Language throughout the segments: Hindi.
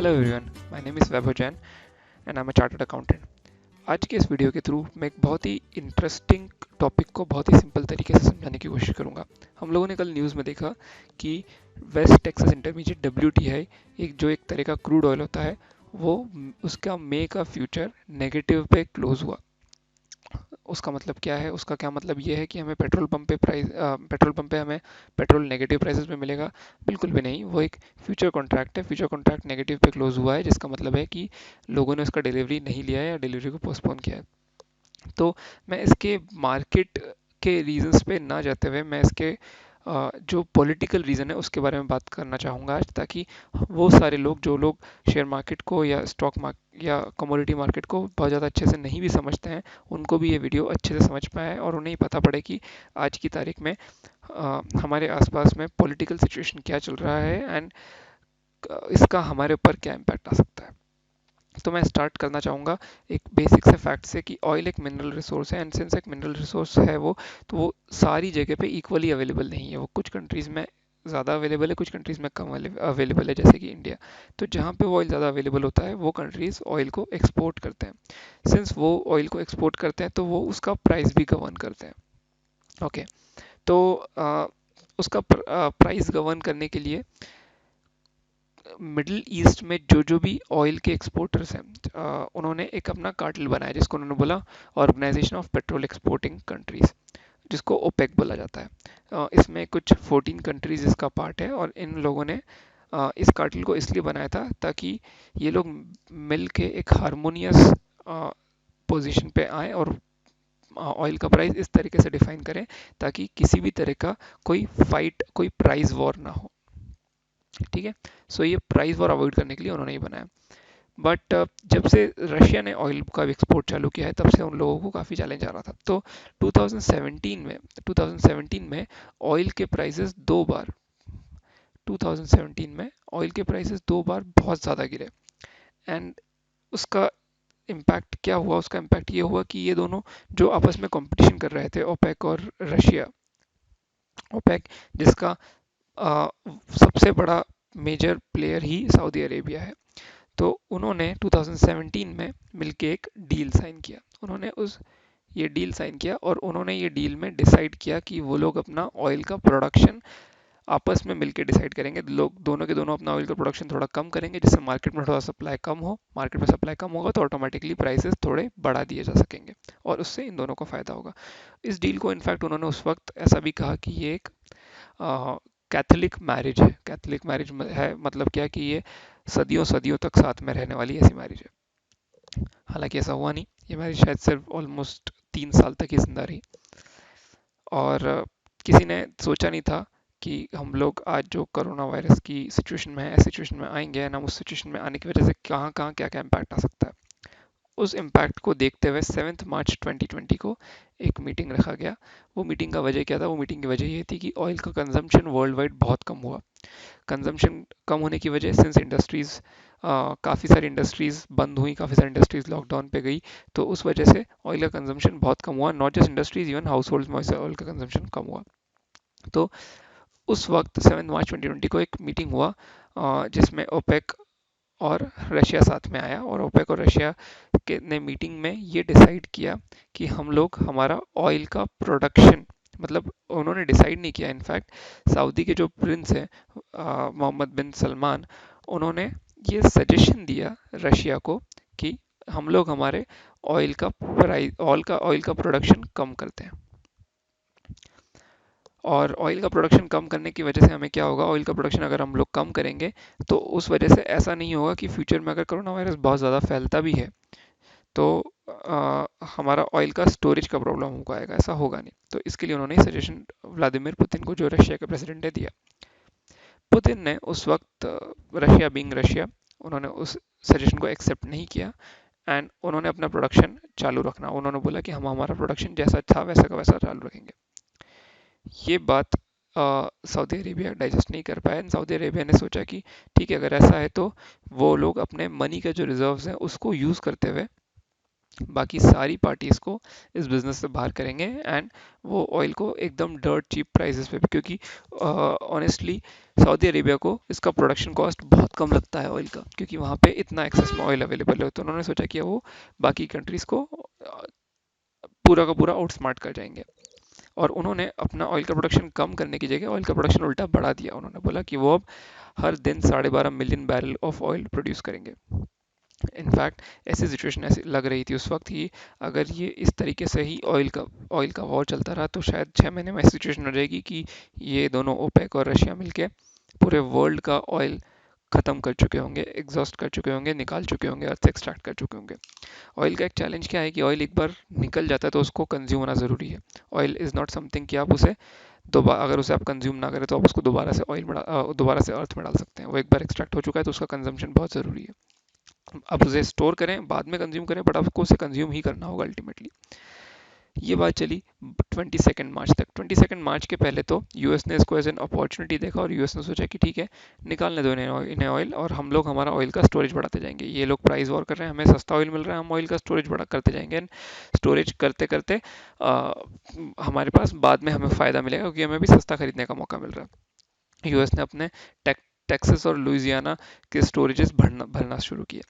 Hello everyone, my name is Vaibhav Jain and I am a chartered accountant. आज के इस वीडियो के थ्रू मैं एक बहुत ही इंटरेस्टिंग टॉपिक को बहुत ही सिंपल तरीके से समझाने की कोशिश करूंगा। हम लोगों ने कल न्यूज़ में देखा कि वेस्ट टेक्सास इंटरमीडिएट WTI एक तरह का क्रूड ऑयल होता है, वो उसका मे का फ्यूचर नेगेटिव पे क्लोज हुआ। उसका मतलब क्या है? उसका क्या मतलब ये है कि हमें पेट्रोल पंप पे हमें पेट्रोल नेगेटिव प्राइसेस में मिलेगा? बिल्कुल भी नहीं। वो एक फ्यूचर कॉन्ट्रैक्ट है। फ्यूचर कॉन्ट्रैक्ट नेगेटिव पे क्लोज हुआ है, जिसका मतलब है कि लोगों ने उसका डिलीवरी नहीं लिया है या डिलीवरी को पोस्टपोन किया है। तो मैं इसके मार्केट के रीजंस पे ना जाते हुए मैं इसके जो पॉलिटिकल रीज़न है उसके बारे में बात करना चाहूँगा आज, ताकि वो सारे लोग जो लोग शेयर मार्केट को या स्टॉक मार्केट या कमोडिटी मार्केट को बहुत ज़्यादा अच्छे से नहीं भी समझते हैं, उनको भी ये वीडियो अच्छे से समझ पाए और उन्हें पता पड़े कि आज की तारीख में हमारे आसपास में पॉलिटिकल सिचुएशन क्या चल रहा है एंड इसका हमारे ऊपर क्या इम्पैक्ट आ सकता है। तो मैं स्टार्ट करना चाहूँगा एक बेसिक से फैक्ट से कि ऑयल एक मिनरल रिसोर्स है एंड सिंस एक मिनरल रिसोर्स है वो, तो वो सारी जगह पे इक्वली अवेलेबल नहीं है। वो कुछ कंट्रीज़ में ज़्यादा अवेलेबल है, कुछ कंट्रीज़ में कम अवेलेबल है, जैसे कि इंडिया। तो जहाँ पे वो ऑयल ज़्यादा अवेलेबल होता है वो कंट्रीज़ ऑयल को एक्सपोर्ट करते हैं। सिंस वो ऑयल को एक्सपोर्ट करते हैं तो वो उसका प्राइस भी गवर्न करते हैं। ओके। तो उसका प्राइस गवर्न करने के लिए मिडिल ईस्ट में जो जो भी ऑयल के एक्सपोर्टर्स हैं, उन्होंने एक अपना कार्टेल बनाया जिसको उन्होंने बोला Organisation of Petrol Exporting Countries, जिसको ओपेक बोला जाता है। इसमें कुछ 14 कंट्रीज इसका पार्ट है और इन लोगों ने इस कार्टेल को इसलिए बनाया था ताकि ये लोग मिल के एक हारमोनियस पोजीशन पे आए और ऑयल का प्राइस इस तरीके से डिफाइन करें ताकि किसी भी तरह का कोई फाइट, कोई प्राइस वॉर ना हो। ठीक है। सो ये प्राइस वॉर अवॉइड करने के लिए उन्होंने ये बनाया। बट जब से रशिया ने ऑयल का एक्सपोर्ट चालू किया है तब से उन लोगों को काफ़ी चैलेंज आ रहा था। तो 2017 में ऑयल के प्राइसेस दो बार 2017 में ऑयल के प्राइसेस दो बार बहुत ज़्यादा गिरे। एंड उसका इम्पैक्ट क्या हुआ? उसका इम्पैक्ट ये हुआ कि ये दोनों जो आपस में कंपटीशन कर रहे थे, ओपेक और रशिया, ओपेक जिसका सबसे बड़ा मेजर प्लेयर ही सऊदी अरेबिया है, तो उन्होंने 2017 में मिलके एक डील साइन किया। उन्होंने उस ये डील साइन किया और उन्होंने ये डील में डिसाइड किया कि वो लोग अपना ऑयल का प्रोडक्शन आपस में मिलके डिसाइड करेंगे। लोग दोनों के दोनों अपना ऑयल का प्रोडक्शन थोड़ा कम करेंगे, जिससे मार्केट में थोड़ा सप्लाई कम हो। मार्केट में सप्लाई कम होगा तो ऑटोमेटिकली प्राइसेस थोड़े बढ़ा दिए जा सकेंगे और उससे इन दोनों को फ़ायदा होगा। इस डील को इनफैक्ट उन्होंने उस वक्त ऐसा भी कहा कि ये एक कैथोलिक मैरिज है। कैथोलिक मैरिज है मतलब क्या कि ये सदियों सदियों तक साथ में रहने वाली ऐसी मैरिज है। हालांकि ऐसा हुआ नहीं, ये मैरिज शायद सिर्फ ऑलमोस्ट 3 साल तक ही जिंदा रही। और किसी ने सोचा नहीं था कि हम लोग आज जो कोरोना वायरस की सिचुएशन में है, सिचुएशन में आएंगे एंड हम उस सिचुएशन में आने की वजह से कहाँ कहाँ क्या क्या इम्पैक्ट आ सकता है। उस इम्पैक्ट को देखते हुए 7 मार्च 2020 को एक मीटिंग रखा गया। वो मीटिंग का वजह क्या था? वो मीटिंग की वजह ये थी कि ऑयल का कंजम्पशन वर्ल्ड वाइड बहुत कम हुआ। कंजम्पशन कम होने की वजह सिंस इंडस्ट्रीज़, काफ़ी सारी इंडस्ट्रीज़ बंद हुई, काफ़ी सारी इंडस्ट्रीज़ लॉकडाउन पे गई, तो उस वजह से ऑयल का कंजम्पशन बहुत कम हुआ। Not just industries, even house hold में ऑयल का कंजम्पशन कम हुआ। तो उस वक्त 7 मार्च 2020 को एक मीटिंग हुआ जिसमें ओपेक और रशिया साथ में आया और ओपेक और रशिया के ने मीटिंग में ये डिसाइड किया कि हम लोग हमारा ऑयल का प्रोडक्शन, मतलब उन्होंने डिसाइड नहीं किया, इनफैक्ट सऊदी के जो प्रिंस हैं मोहम्मद बिन सलमान, उन्होंने ये सजेशन दिया रशिया को कि हम लोग हमारे ऑयल का प्रोडक्शन कम करते हैं। और ऑयल का प्रोडक्शन कम करने की वजह से हमें क्या होगा? ऑयल का प्रोडक्शन अगर हम लोग कम करेंगे तो उस वजह से ऐसा नहीं होगा कि फ्यूचर में अगर कोरोना वायरस बहुत ज़्यादा फैलता भी है तो हमारा ऑयल का स्टोरेज का प्रॉब्लम हो पाएगा। ऐसा होगा नहीं। तो इसके लिए उन्होंने सजेशन व्लादिमीर पुतिन को, जो रशिया के प्रेसिडेंट है, दिया। पुतिन ने उस वक्त, रशिया बीइंग रशिया, उन्होंने उस सजेशन को एक्सेप्ट नहीं किया एंड उन्होंने अपना प्रोडक्शन चालू रखना। उन्होंने बोला कि हम हमारा प्रोडक्शन जैसा था वैसा का वैसा चालू रखेंगे। ये बात सऊदी अरेबिया डाइजेस्ट नहीं कर पाया। सऊदी अरेबिया ने सोचा कि ठीक है, अगर ऐसा है तो वो लोग अपने मनी के जो रिजर्व्स हैं उसको यूज़ करते हुए बाकी सारी पार्टीज को इस बिजनेस से बाहर करेंगे एंड वो ऑयल को एकदम डर्ट चीप प्राइसेस पे, क्योंकि ऑनेस्टली सऊदी अरेबिया को इसका प्रोडक्शन कॉस्ट बहुत कम लगता है ऑयल का, क्योंकि वहाँ पे इतना एक्सेस में ऑयल अवेलेबल है। तो उन्होंने सोचा कि वो बाकी कंट्रीज को पूरा का पूरा आउटस्मार्ट कर जाएंगे, और उन्होंने अपना ऑयल का प्रोडक्शन कम करने की जगह ऑयल का प्रोडक्शन उल्टा बढ़ा दिया। उन्होंने बोला कि वो अब हर दिन 12.5 million barrel of oil produce करेंगे। इनफैक्ट ऐसी सिचुएशन ऐसी लग रही थी उस वक्त कि अगर ये इस तरीके से ही ऑयल का वॉर चलता रहा तो शायद 6 महीने में ऐसी सिचुएशन हो जाएगी कि ये दोनों ओपेक और रशिया मिलके पूरे वर्ल्ड का ऑयल ख़त्म कर चुके होंगे, एग्जॉस्ट कर चुके होंगे, निकाल चुके होंगे, अर्थ से एक्सट्रैक्ट कर चुके होंगे। ऑयल का एक चैलेंज क्या है कि ऑयल एक बार निकल जाता है तो उसको कंज्यूम होना ज़रूरी है। ऑयल इज़ नॉट समथिंग कि आप उसे दोबारा, अगर उसे आप कंज्यूम ना करें तो आप उसको दोबारा से अर्थ में डाल सकते हैं। वो एक बार एक्सट्रैक्ट हो चुका है तो उसका कंजम्पशन बहुत ज़रूरी है। आप उसे स्टोर करें, बाद में कंज्यूम करें, बट आपको उसे कंज्यूम ही करना होगा अल्टीमेटली। ये बात चली 22 मार्च तक। 22 मार्च के पहले तो यूएस ने इसको एज एन अपॉर्चुनिटी देखा और यूएस ने सोचा कि ठीक है, निकालने दो इन्हें ऑयल, और हम लोग हमारा ऑयल का स्टोरेज बढ़ाते जाएंगे। ये लोग प्राइस वॉर कर रहे हैं, हमें सस्ता ऑयल मिल रहा है, हम ऑयल का स्टोरेज बढ़ा करते जाएंगे। एंड स्टोरेज करते करते हमारे पास बाद में हमें फ़ायदा मिलेगा, क्योंकि हमें भी सस्ता खरीदने का मौका मिल रहा है। यूएस ने अपने टेक्सास और लुइसियाना के स्टोरेजेस भरना शुरू किए।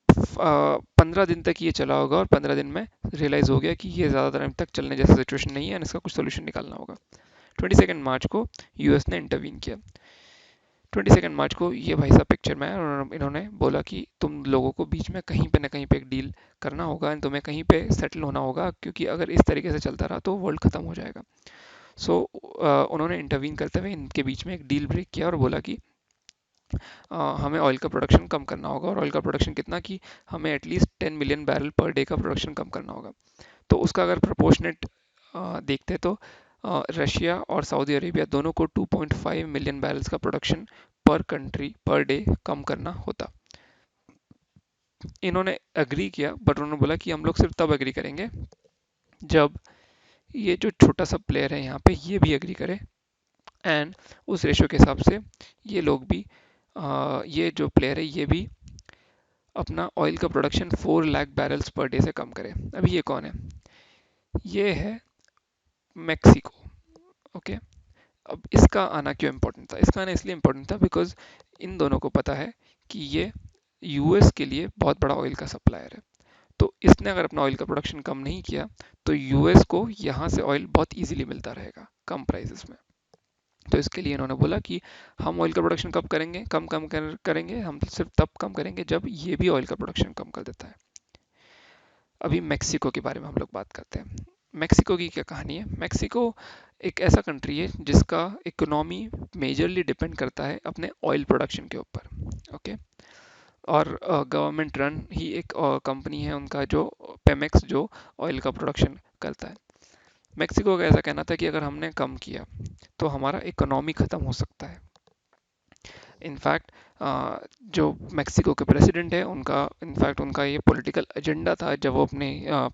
15 दिन तक ये चला होगा और 15 दिन में रियलाइज़ हो गया कि ये ज़्यादा टाइम तक चलने जैसा सिचुएशन नहीं है और इसका कुछ सोल्यूशन निकालना होगा। 22 मार्च को यूएस ने इंटरवीन किया। 22 मार्च को ये भाई साहब पिक्चर में आए और इन्होंने बोला कि तुम लोगों को बीच में कहीं पे ना कहीं पे एक डील करना होगा एंड तुम्हें कहीं पे सेटल होना होगा, क्योंकि अगर इस तरीके से चलता रहा तो वर्ल्ड ख़त्म हो जाएगा। सो उन्होंने इंटरवीन करते हुए इनके बीच में एक डील ब्रेक किया और बोला कि हमें ऑयल का प्रोडक्शन कम करना होगा, और ऑयल का प्रोडक्शन कितना कि हमें at least 10 million barrel per day का प्रोडक्शन कम करना होगा। तो उसका अगर प्रोपोर्शनेट देखते तो रशिया और सऊदी अरेबिया दोनों को 2.5 मिलियन बैरल्स का प्रोडक्शन पर कंट्री पर डे कम करना होता। इन्होंने एग्री किया, बट उन्होंने बोला कि हम लोग सिर्फ तब एग्री करेंगे जब ये जो छोटा सा प्लेयर है यहाँ पे ये भी एग्री करे, एंड उस रेशो के हिसाब से ये लोग भी ये जो प्लेयर है ये भी अपना ऑयल का production 4 lakh barrels per day से कम करे। अभी ये कौन है? ये है मैक्सिको। ओके, अब इसका आना क्यों इम्पोर्टेंट था? इसका आना इसलिए इम्पोर्टेंट था बिकॉज इन दोनों को पता है कि ये यूएस के लिए बहुत बड़ा ऑयल का सप्लायर है। तो इसने अगर अपना ऑयल का प्रोडक्शन कम नहीं किया तो यूएस को यहाँ से ऑयल बहुत इजीली मिलता रहेगा कम प्राइसेस में। तो इसके लिए इन्होंने बोला कि हम ऑयल का प्रोडक्शन कब करेंगे, करेंगे हम सिर्फ तब कम करेंगे जब ये भी ऑयल का प्रोडक्शन कम कर देता है। अभी मेक्सिको के बारे में हम लोग बात करते हैं। मेक्सिको की क्या कहानी है? मेक्सिको एक ऐसा कंट्री है जिसका इकोनॉमी मेजरली डिपेंड करता है अपने ऑयल प्रोडक्शन के ऊपर। ओके, और गवर्नमेंट रन ही एक कंपनी है उनका जो पेमेक्स, जो ऑयल का प्रोडक्शन करता है। मेक्सिको का ऐसा कहना था कि अगर हमने कम किया तो हमारा इकोनॉमी ख़त्म हो सकता है। इनफैक्ट जो मेक्सिको के प्रेसिडेंट है उनका, इनफैक्ट उनका ये पॉलिटिकल एजेंडा था जब वो अपने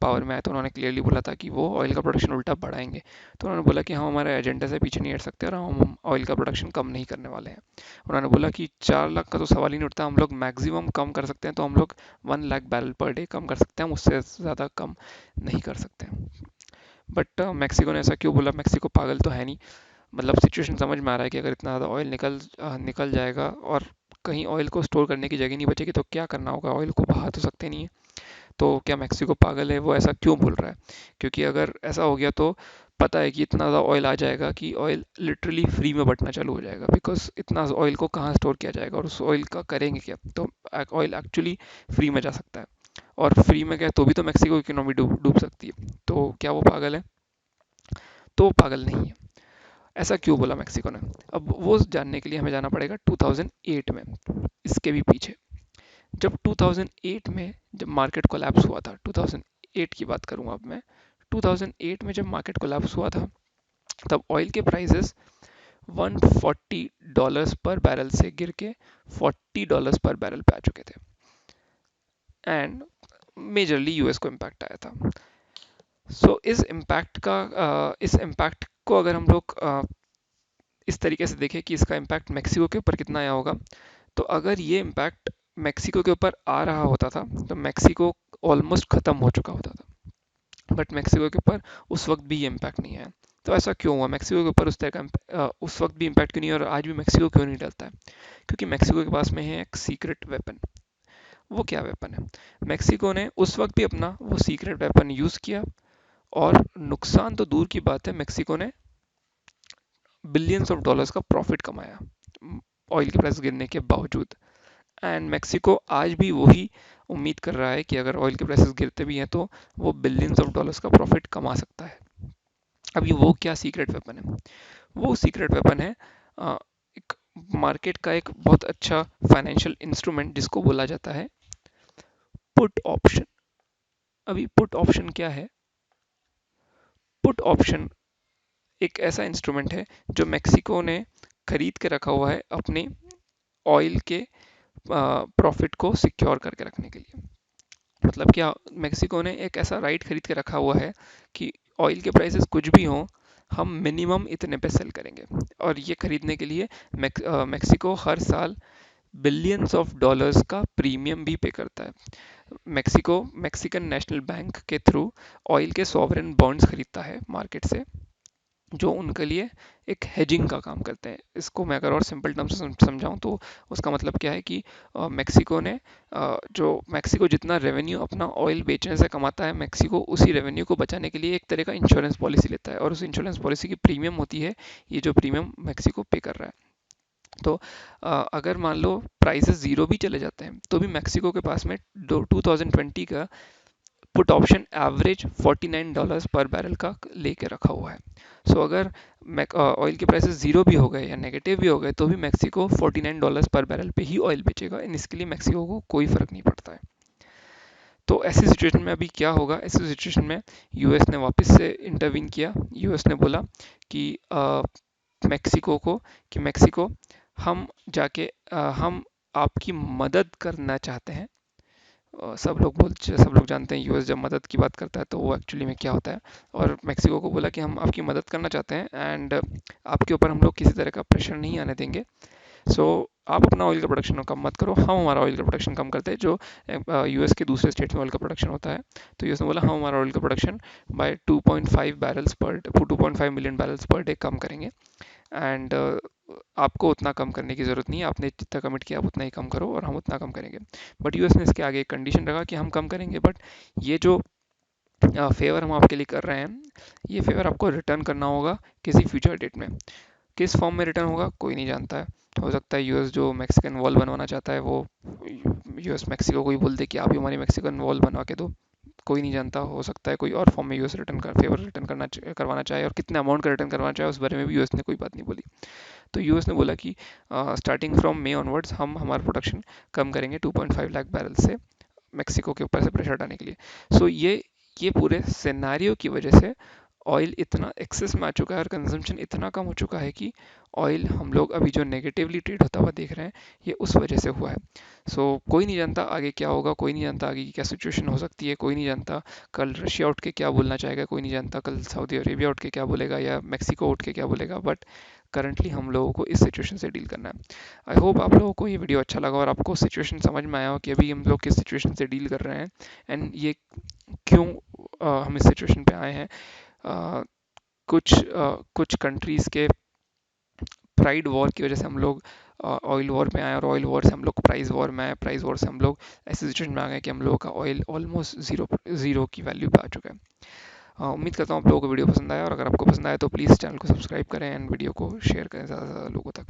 पावर में आए, तो उन्होंने क्लियरली बोला था कि वो ऑयल का प्रोडक्शन उल्टा बढ़ाएंगे। तो उन्होंने बोला कि हम हमारे एजेंडा से पीछे नहीं हट सकते और हम ऑयल का प्रोडक्शन कम नहीं करने वाले हैं। उन्होंने बोला कि 4 लाख का तो सवाल ही नहीं उठता, हम लोग मैक्सिमम कम कर सकते हैं तो हम लोग 1 लाख बैरल पर डे कम कर सकते हैं, उससे ज़्यादा कम नहीं कर सकते। बट मेक्सिको ने ऐसा क्यों बोला? मेक्सिको पागल तो है नहीं, मतलब सिचुएशन समझ में आ रहा है कि अगर इतना ज़्यादा ऑयल निकल जाएगा और कहीं ऑयल को स्टोर करने की जगह नहीं बचेगी तो क्या करना होगा? ऑयल को बहा तो सकते नहीं है। तो क्या मेक्सिको पागल है? वो ऐसा क्यों बोल रहा है? क्योंकि अगर ऐसा हो गया तो पता है कि इतना ज़्यादा ऑयल आ जाएगा कि ऑयल लिटरली फ्री में बंटना चालू हो जाएगा, बिकॉज इतना ऑयल को कहाँ स्टोर किया जाएगा और उस ऑयल का करेंगे क्या? तो ऑयल एक्चुअली फ्री में जा सकता है, और फ्री में गया तो भी तो मेक्सिको की इकोनॉमी डूब सकती है। तो क्या वो पागल है? तो वो पागल नहीं है। ऐसा क्यों बोला मेक्सिको ने? अब वो जानने के लिए हमें जाना पड़ेगा 2008 में, इसके भी पीछे। जब 2008 में जब मार्केट कोलैप्स हुआ था, 2008 की बात करूंगा अब मैं। 2008 में जब मार्केट कोलैप्स हुआ था तब ऑयल के प्राइसेस $140 पर बैरल से गिर के $40 पर बैरल पे आ चुके थे, एंड मेजरली यूएस को इम्पैक्ट आया था। इस इम्पैक्ट को अगर हम लोग इस तरीके से देखें कि इसका इम्पैक्ट मेक्सिको के ऊपर कितना आया होगा, तो अगर ये इम्पैक्ट मेक्सिको के ऊपर आ रहा होता था तो मेक्सिको ऑलमोस्ट ख़त्म हो चुका होता था, बट मैक्सिको के ऊपर उस वक्त भी ये इम्पैक्ट नहीं आया। तो ऐसा क्यों हुआ, मैक्सिको के ऊपर उस तरह का उस वक्त भी इम्पैक्ट क्यों नहीं है और आज भी मैक्सिको क्यों नहीं डलता है? क्योंकि मैक्सिको के पास में है एक सीक्रेट वेपन। वो क्या वेपन है? मैक्सिको ने उस वक्त भी अपना वो सीक्रेट वेपन यूज़ किया, और नुकसान तो दूर की बात है, मैक्सिको ने बिलियंस ऑफ डॉलर्स का प्रॉफिट कमाया ऑयल के प्राइस गिरने के बावजूद। एंड मैक्सिको आज भी वही उम्मीद कर रहा है कि अगर ऑयल के प्राइसेस गिरते भी हैं तो वो बिलियंस ऑफ डॉलर्स का प्रॉफिट कमा सकता है। अभी वो क्या सीक्रेट वेपन है? वो सीक्रेट वेपन है एक मार्केट का एक बहुत अच्छा फाइनेंशियल इंस्ट्रूमेंट जिसको बोला जाता है पुट ऑप्शन। अभी पुट ऑप्शन क्या है? पुट ऑप्शन एक ऐसा इंस्ट्रूमेंट है जो मैक्सिको ने खरीद के रखा हुआ है अपने ऑयल के प्रॉफिट को सिक्योर करके रखने के लिए। मतलब क्या, मैक्सिको ने एक ऐसा राइट खरीद के रखा हुआ है कि ऑयल के प्राइसेस कुछ भी हों, हम मिनिमम इतने पे सेल करेंगे। और ये खरीदने के लिए मैक्सिको हर साल बिलियंस ऑफ डॉलर्स का प्रीमियम भी पे करता है। मैक्सिको मैक्सिकन नेशनल बैंक के थ्रू ऑयल के सॉवरेन बॉन्ड्स खरीदता है मार्केट से, जो उनके लिए एक हेजिंग का काम करते हैं। इसको मैं अगर और सिंपल टर्म्स से समझाऊं तो उसका मतलब क्या है कि मैक्सिको ने जो मैक्सिको जितना रेवेन्यू अपना ऑयल बेचने से कमाता है, मैक्सिको उसी रेवेन्यू को बचाने के लिए एक तरह का इंश्योरेंस पॉलिसी लेता है, और उस इंश्योरेंस पॉलिसी की प्रीमियम होती है ये जो प्रीमियम मैक्सिको पे कर रहा है। तो अगर मान लो प्राइसेस ज़ीरो भी चले जाते हैं तो भी मैक्सिको के पास में 2020 का पुट ऑप्शन एवरेज $49 पर बैरल का लेके रखा हुआ है। सो अगर ऑयल के प्राइसेस ज़ीरो भी हो गए या नेगेटिव भी हो गए तो भी मैक्सिको $49 पर बैरल पे ही ऑयल बेचेगा, इन इसके लिए मैक्सिको को कोई फ़र्क नहीं पड़ता है। तो ऐसी सिचुएशन में अभी क्या होगा? ऐसी सिचुएशन में यूएस ने वापस से इंटरवीन किया। यूएस ने बोला कि मैक्सिको को कि मैक्सिको, हम जाके हम आपकी मदद करना चाहते हैं। सब लोग जानते हैं यूएस जब मदद की बात करता है तो वो एक्चुअली में क्या होता है। और मैक्सिको को बोला कि हम आपकी मदद करना चाहते हैं एंड आपके ऊपर हम लोग किसी तरह का प्रेशर नहीं आने देंगे। सो आप अपना ऑयल का प्रोडक्शन कम मत करो, हम हमारा ऑयल का प्रोडक्शन कम करते हैं। जो यूएस के दूसरे स्टेट्स में ऑयल का प्रोडक्शन होता है, तो यूएस ने बोला हम हमारा ऑयल का production by 2.5 million barrels per day कम करेंगे। एंड आपको उतना कम करने की ज़रूरत नहीं है, आपने जितना कमिट किया आप उतना ही कम करो और हम उतना कम करेंगे। बट यूएस ने इसके आगे एक कंडीशन रखा कि हम कम करेंगे, बट ये जो फेवर हम आपके लिए कर रहे हैं, ये फेवर आपको रिटर्न करना होगा किसी फ्यूचर डेट में। किस फॉर्म में रिटर्न होगा कोई नहीं जानता है। हो सकता है यूएस जो मैक्सिकन वॉल बनवाना चाहता है वो यूएस मैक्सिको को ही बोल दे कि आप ही हमारी मैक्सिकन वॉल बनवा के दो, कोई नहीं जानता। हो सकता है कोई और फॉर्म में यूएस रिटर्न कर फेवर रिटर्न करवाना चाहे, और कितने अमाउंट का रिटर्न करवाना चाहे उस बारे में भी यूएस ने कोई बात नहीं बोली। तो यूएस ने बोला कि स्टार्टिंग फ्रॉम मे ऑनवर्ड्स हम हमारा प्रोडक्शन कम करेंगे 2.5 लाख बैरल से, मैक्सिको के ऊपर से प्रेशर हटाने के लिए। सो ये पूरे सिनेरियो की वजह से ऑयल इतना एक्सेस में आ चुका है और कंजम्पशन इतना कम हो चुका है कि ऑयल हम लोग अभी जो नेगेटिवली ट्रेड होता हुआ देख रहे हैं, ये उस वजह से हुआ है। सो कोई नहीं जानता आगे क्या होगा, कोई नहीं जानता आगे की क्या सिचुएशन हो सकती है, कोई नहीं जानता कल रशिया उठ के क्या बोलना चाहेगा, कोई नहीं जानता कल सऊदी अरेबिया उठ के क्या बोलेगा या मैक्सिको उठ के क्या बोलेगा। बट करंटली हम लोगों को इस सिचुएशन से डील करना है। आई होप आप लोगों को ये वीडियो अच्छा लगा और आपको सिचुएशन समझ में आया हो कि अभी हम लोग किस सिचुएशन से डील कर रहे हैं एंड ये क्यों हम इस सिचुएशन पे आए हैं। अ, कुछ कंट्रीज़ के प्राइड वॉर की वजह से हम लोग ऑयल वॉर में आए, और ऑयल वॉर से हम लोग प्राइस वॉर में आए, प्राइस वॉर से हम लोग ऐसी सिचुएशन में आ गए कि हम लोगों का ऑयल ऑलमोस्ट ज़ीरो की वैल्यू पे आ चुका है। उम्मीद करता हूँ आप लोगों को वीडियो पसंद आया, और अगर आपको पसंद आया तो प्लीज़ चैनल को सब्सक्राइब करें एंड वीडियो को शेयर करें ज़्यादा से ज़्यादा लोगों तक।